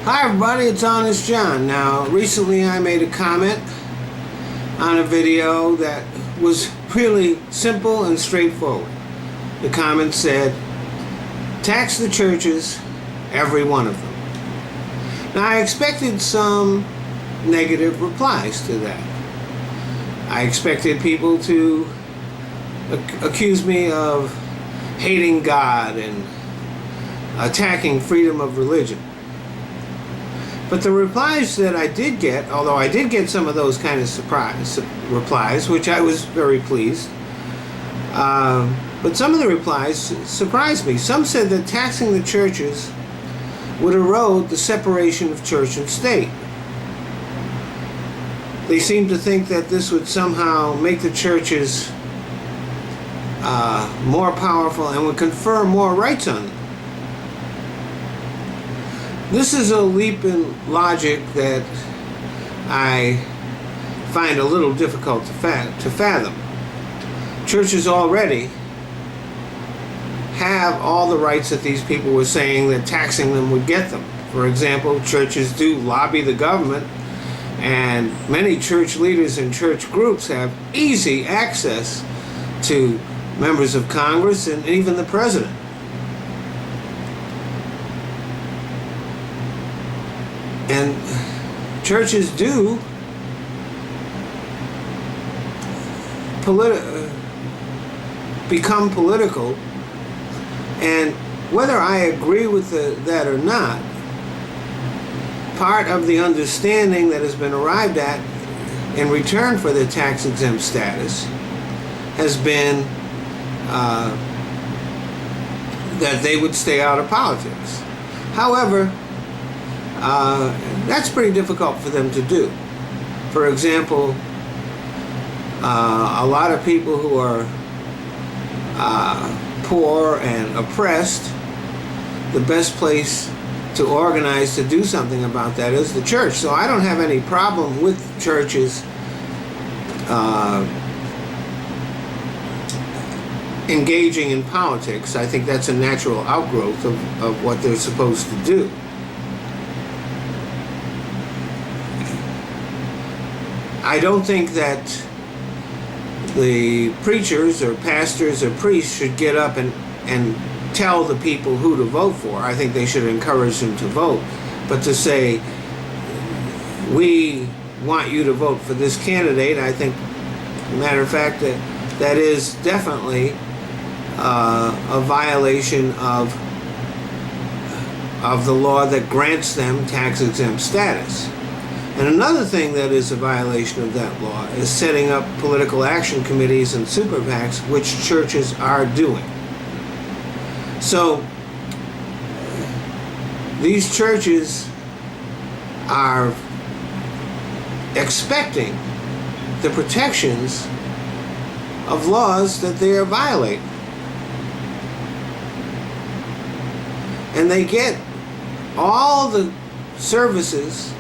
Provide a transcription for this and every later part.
Hi everybody, it's Honest John. Now, recently I made a comment on a video that was really simple and straightforward. The comment said, tax the churches, every one of them. Now, I expected some negative replies to that. I expected people to accuse me of hating God and attacking freedom of religion. But the replies that I did get, although I did get some of those kind of surprise replies, which I was very pleased, but some of the replies surprised me. Some said that taxing the churches would erode the separation of church and state. They seemed to think that this would somehow make the churches more powerful and would confer more rights on them. This is a leap in logic that I find a little difficult to fathom. Churches already have all the rights that these people were saying that taxing them would get them. For example, churches do lobby the government, and many church leaders and church groups have easy access to members of Congress and even the president. And churches do become political, and whether I agree with that or not, part of the understanding that has been arrived at in return for the tax-exempt status has been that they would stay out of politics. However, that's pretty difficult for them to do. For example, a lot of people who are poor and oppressed, the best place to organize to do something about that is the church. So I don't have any problem with churches engaging in politics. I think that's a natural outgrowth of what they're supposed to do. I don't think that the preachers or pastors or priests should get up and tell the people who to vote for. I think they should encourage them to vote. But to say, we want you to vote for this candidate, I think, matter of fact, that is definitely a violation of the law that grants them tax-exempt status. And another thing that is a violation of that law is setting up political action committees and super PACs, which churches are doing. So these churches are expecting the protections of laws that they are violating. And they get all the services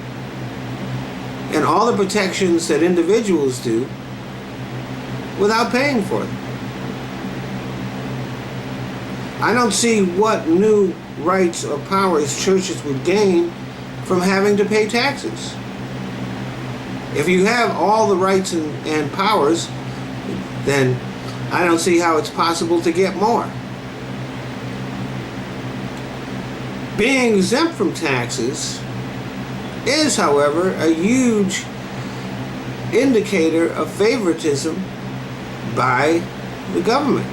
and all the protections that individuals do without paying for them. I don't see what new rights or powers churches would gain from having to pay taxes. If you have all the rights and powers, then I don't see how it's possible to get more. Being exempt from taxes is, however, a huge indicator of favoritism by the government.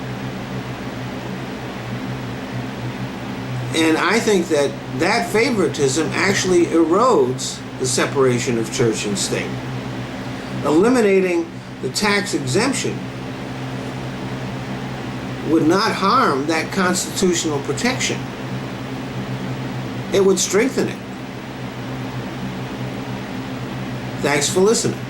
And I think that favoritism actually erodes the separation of church and state. Eliminating the tax exemption would not harm that constitutional protection. It would strengthen it. Thanks for listening.